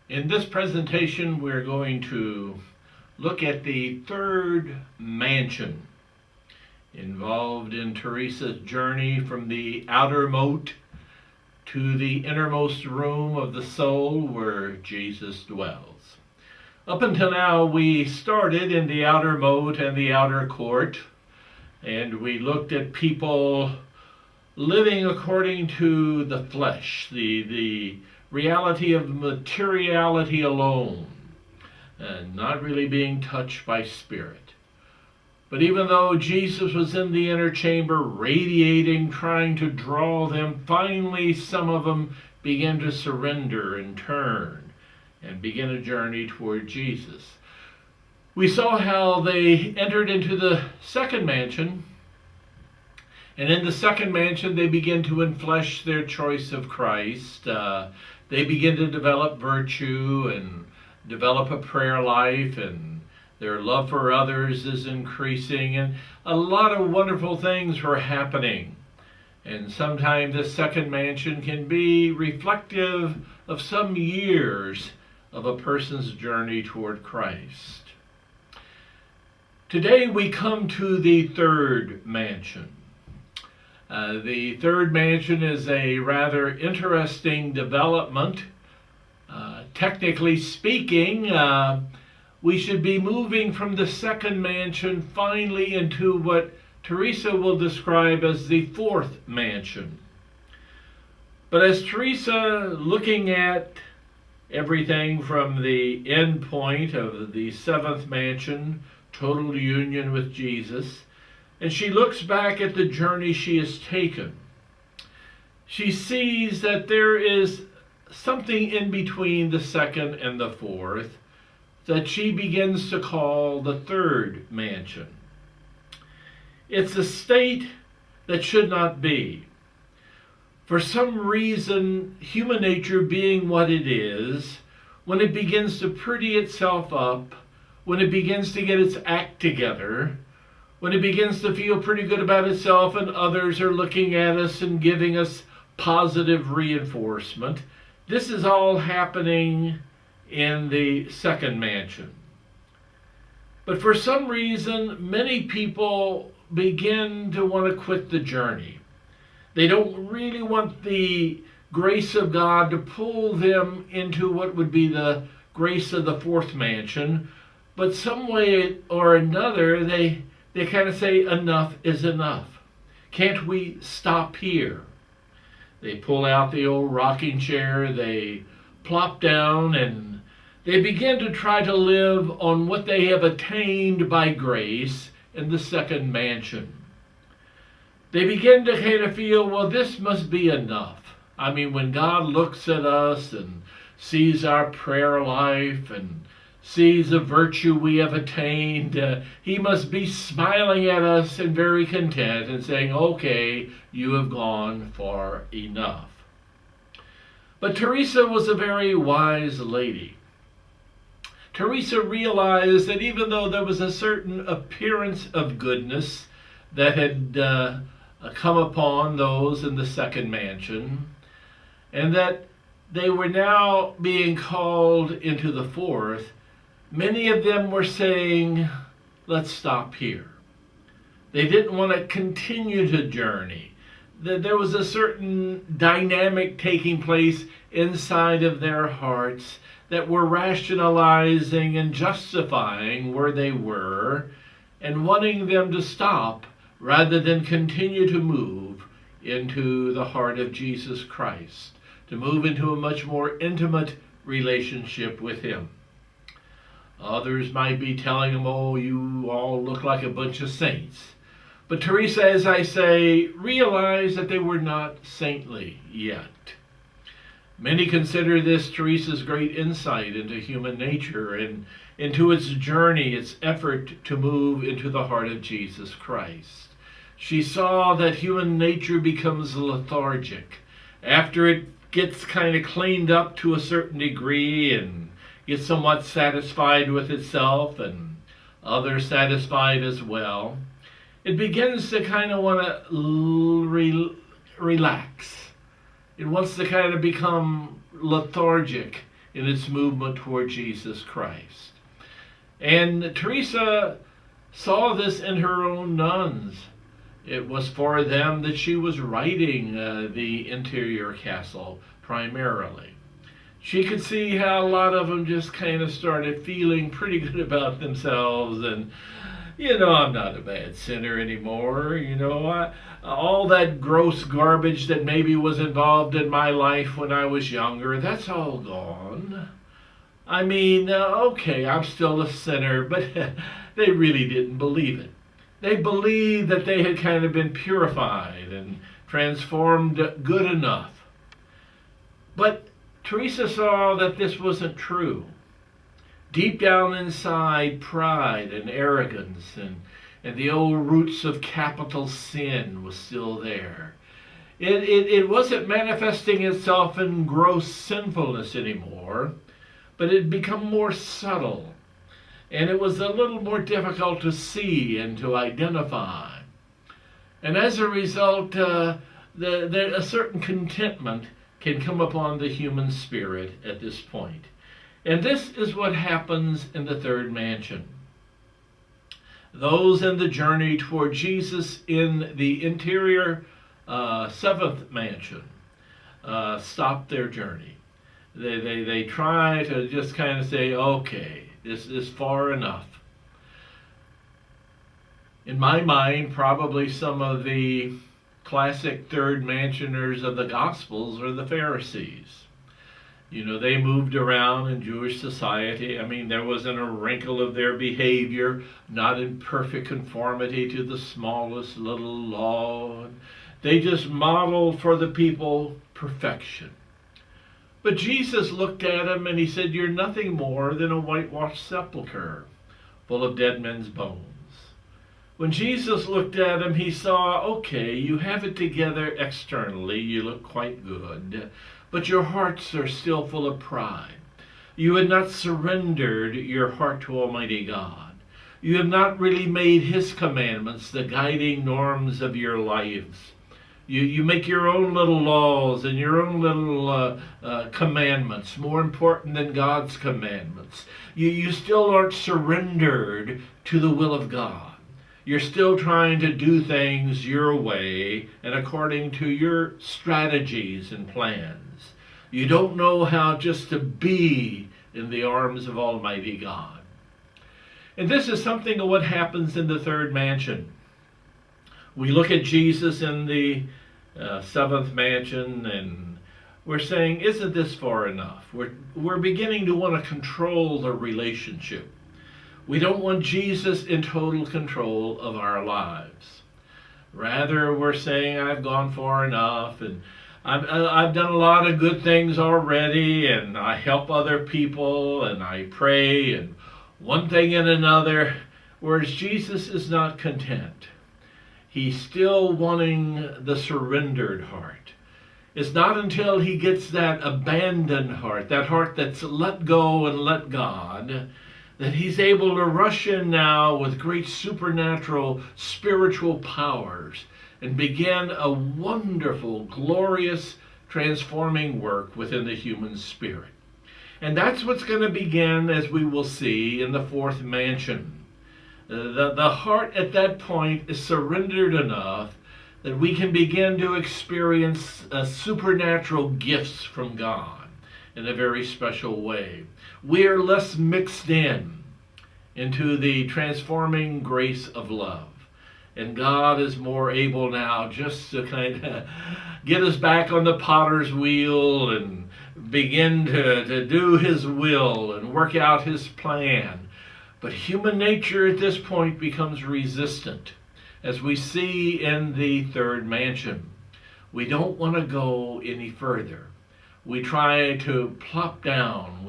In this presentation, we're going to look at the third mansion involved in Teresa's journey from the outer moat to the innermost room of the soul where Jesus dwells. Up until now, we started in the outer moat and the outer court, and we looked at people living according to the flesh, the reality of materiality alone, and not really being touched by spirit. But even though Jesus was in the inner chamber, radiating, trying to draw them, finally some of them began to surrender and turn and begin a journey toward Jesus. We saw how they entered into the second mansion, and in the second mansion they begin to enflesh their choice of Christ. They begin to develop virtue and develop a prayer life, and their love for others is increasing, and a lot of wonderful things were happening. And sometimes this second mansion can be reflective of some years of a person's journey toward Christ. Today we come to the third mansion. The third mansion is a rather interesting development. Technically speaking, we should be moving from the second mansion finally into what Teresa will describe as the fourth mansion. But as Teresa, looking at everything from the end point of the seventh mansion, total union with Jesus, and she looks back at the journey she has taken, she sees that there is something in between the second and the fourth that she begins to call the third mansion. It's a state that should not be. For some reason, human nature being what it is, when it begins to pretty itself up, when it begins to get its act together, when it begins to feel pretty good about itself and others are looking at us and giving us positive reinforcement, this is all happening in the second mansion. But for some reason, many people begin to want to quit the journey. They don't really want the grace of God to pull them into what would be the grace of the fourth mansion, but some way or another, they kind of say enough is enough. Can't we stop here? They pull out the old rocking chair, they plop down, and they begin to try to live on what they have attained by grace in the second mansion. They begin to kind of feel, well, this must be enough. I mean, when God looks at us and sees our prayer life and sees the virtue we have attained, he must be smiling at us and very content and saying, okay, you have gone far enough. But Teresa was a very wise lady. Teresa realized that even though there was a certain appearance of goodness that had come upon those in the second mansion, and that they were now being called into the fourth, many of them were saying, let's stop here. They didn't want to continue to journey. There was a certain dynamic taking place inside of their hearts that were rationalizing and justifying where they were and wanting them to stop rather than continue to move into the heart of Jesus Christ, to move into a much more intimate relationship with him. Others might be telling them, oh, you all look like a bunch of saints. But Teresa, as I say, realized that they were not saintly yet. Many consider this Teresa's great insight into human nature and into its journey, its effort to move into the heart of Jesus Christ. She saw that human nature becomes lethargic after it gets kind of cleaned up to a certain degree and gets somewhat satisfied with itself and others satisfied as well. It begins to kind of want to relax. It wants to kind of become lethargic in its movement toward Jesus Christ. And Teresa saw this in her own nuns. It was for them that she was writing the interior castle primarily. She could see how a lot of them just kind of started feeling pretty good about themselves and, I'm not a bad sinner anymore. All that gross garbage that maybe was involved in my life when I was younger, that's all gone. I mean, okay, I'm still a sinner, but they really didn't believe it. They believed that they had kind of been purified and transformed good enough. But Teresa saw that this wasn't true. Deep down inside, pride and arrogance and the old roots of capital sin was still there. It wasn't manifesting itself in gross sinfulness anymore, but it had become more subtle. And it was a little more difficult to see and to identify. And as a result, a certain contentment can come upon the human spirit at this point. And this is what happens in the third mansion. Those in the journey toward Jesus in the interior seventh mansion stop their journey. They try to just kind of say, okay, this is far enough. In my mind, probably some of the classic third mansioners of the Gospels are the Pharisees. They moved around in Jewish society. I mean, there wasn't a wrinkle of their behavior, not in perfect conformity to the smallest little law. They just modeled for the people perfection. But Jesus looked at him and he said, "You're nothing more than a whitewashed sepulcher full of dead men's bones." When Jesus looked at him, he saw, okay, you have it together externally, you look quite good, but your hearts are still full of pride. You had not surrendered your heart to Almighty God. You have not really made His commandments the guiding norms of your lives. You make your own little laws and your own little commandments more important than God's commandments. You still aren't surrendered to the will of God. You're still trying to do things your way and according to your strategies and plans. You don't know how just to be in the arms of Almighty God. And this is something of what happens in the third mansion. We look at Jesus in the seventh mansion and we're saying, isn't this far enough? We're beginning to want to control the relationship. We don't want Jesus in total control of our lives. Rather, we're saying, I've gone far enough and I've done a lot of good things already and I help other people and I pray and one thing and another, whereas Jesus is not content. He's still wanting the surrendered heart. It's not until he gets that abandoned heart, that heart that's let go and let God, that he's able to rush in now with great supernatural spiritual powers and begin a wonderful, glorious, transforming work within the human spirit. And that's what's going to begin, as we will see, in the fourth mansion. The heart at that point is surrendered enough that we can begin to experience supernatural gifts from God in a very special way. We are less mixed into the transforming grace of love. And God is more able now just to kind of get us back on the potter's wheel and begin to do His will and work out His plan. But human nature at this point becomes resistant, as we see in the third mansion. We don't want to go any further. We try to plop down.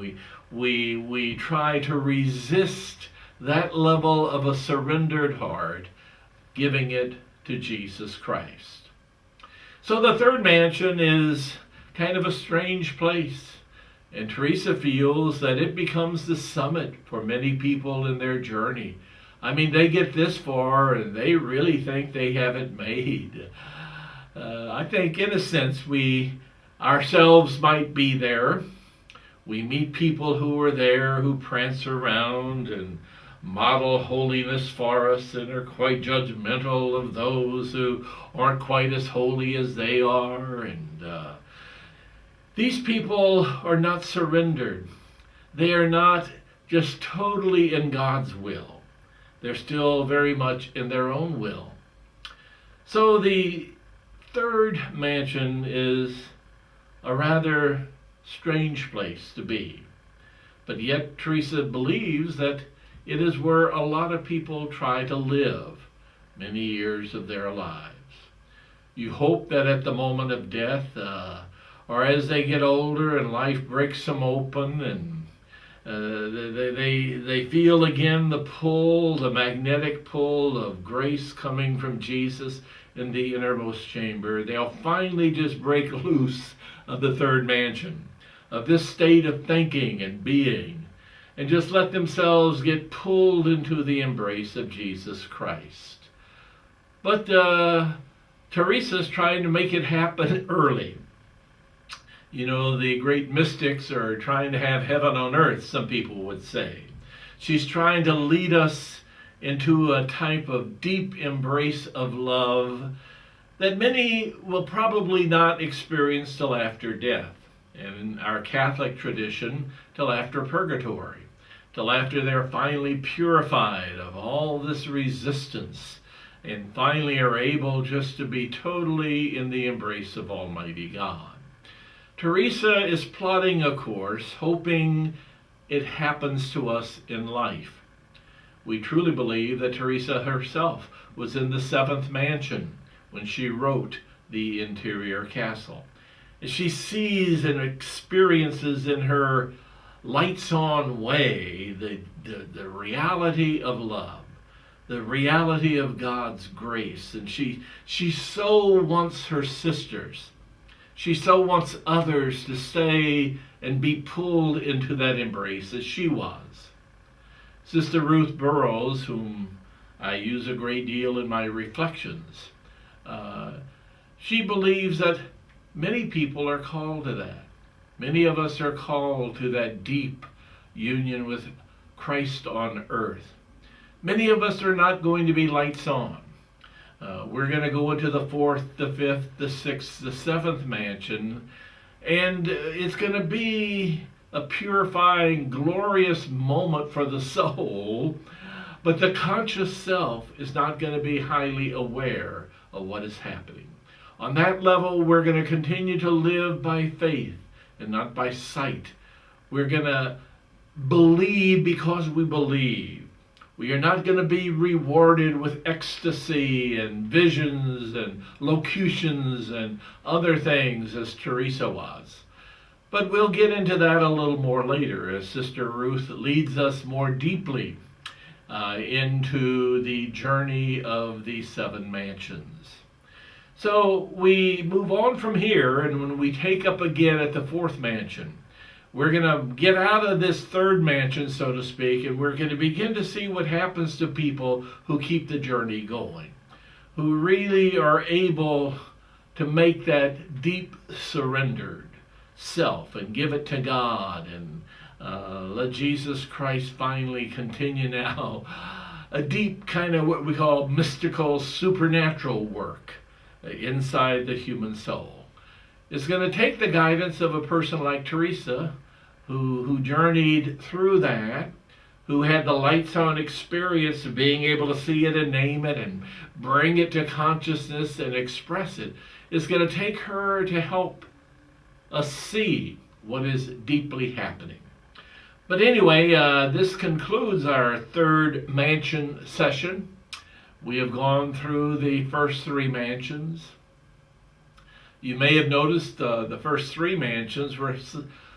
We try to resist that level of a surrendered heart, giving it to Jesus Christ. So the third mansion is kind of a strange place. And Teresa feels that it becomes the summit for many people in their journey. I mean, they get this far and they really think they have it made. I think in a sense we ourselves might be there. We meet people who are there who prance around and model holiness for us and are quite judgmental of those who aren't quite as holy as they are. And these people are not surrendered. They are not just totally in God's will. They're still very much in their own will. So the third mansion is a rather strange place to be. But yet Teresa believes that it is where a lot of people try to live many years of their lives. You hope that at the moment of death, or as they get older and life breaks them open and they feel again the pull, the magnetic pull of grace coming from Jesus in the innermost chamber, they'll finally just break loose of the third mansion, of this state of thinking and being, and just let themselves get pulled into the embrace of Jesus Christ. But Teresa's trying to make it happen early. You know, the great mystics are trying to have heaven on earth, some people would say. She's trying to lead us into a type of deep embrace of love that many will probably not experience till after death. And in our Catholic tradition, till after purgatory, till after they're finally purified of all this resistance and finally are able just to be totally in the embrace of Almighty God. Teresa is plotting a course, hoping it happens to us in life. We truly believe that Teresa herself was in the seventh mansion when she wrote the interior castle. She sees and experiences in her lights-on way the reality of love, the reality of God's grace, and she so wants her sisters. She so wants others to stay and be pulled into that embrace as she was. Sister Ruth Burroughs, whom I use a great deal in my reflections, she believes that many people are called to that. Many of us are called to that deep union with Christ on earth. Many of us are not going to be lights on. We're going to go into the fourth, the fifth, the sixth, the seventh mansion, and it's going to be a purifying, glorious moment for the soul, but the conscious self is not going to be highly aware of what is happening. On that level, we're going to continue to live by faith and not by sight. We're going to believe because we believe. We are not going to be rewarded with ecstasy and visions and locutions and other things as Teresa was. But we'll get into that a little more later as Sister Ruth leads us more deeply into the journey of the seven mansions. So we move on from here, and when we take up again at the fourth mansion, we're going to get out of this third mansion, so to speak, and we're going to begin to see what happens to people who keep the journey going, who really are able to make that deep surrendered self and give it to God and let Jesus Christ finally continue now a deep kind of what we call mystical supernatural work inside the human soul. It's going to take the guidance of a person like Teresa, who journeyed through that, who had the lights-on experience of being able to see it and name it and bring it to consciousness and express it. It's going to take her to help us see what is deeply happening. But anyway, this concludes our third mansion session. We have gone through the first three mansions. You may have noticed the first three mansions were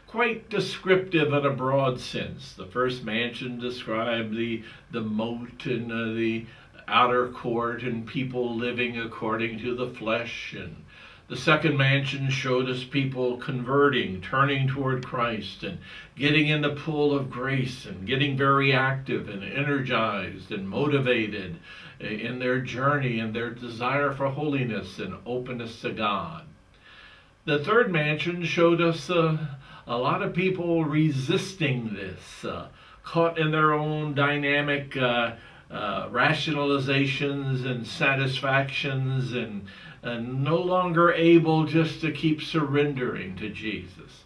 quite descriptive in a broad sense. The first mansion described the moat and the outer court and people living according to the flesh. And the second mansion showed us people converting, turning toward Christ and getting in the pool of grace and getting very active and energized and motivated in their journey and their desire for holiness and openness to God. The third mansion showed us a a lot of people resisting this, caught in their own dynamic rationalizations and satisfactions, and no longer able just to keep surrendering to Jesus.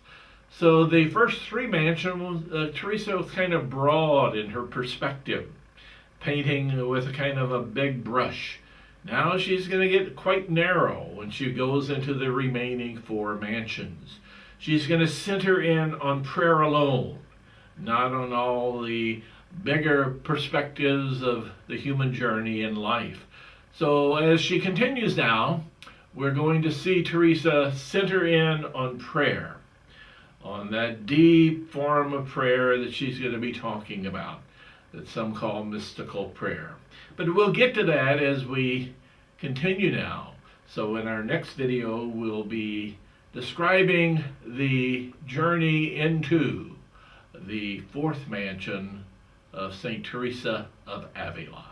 So the first three mansions, Teresa was kind of broad in her perspective, painting with a kind of a big brush. Now she's going to get quite narrow when she goes into the remaining four mansions. She's going to center in on prayer alone, not on all the bigger perspectives of the human journey in life. So as she continues now, we're going to see Teresa center in on prayer, on that deep form of prayer that she's going to be talking about, that some call mystical prayer. But we'll get to that as we continue now. So in our next video, we'll be describing the journey into the fourth mansion of St. Teresa of Avila.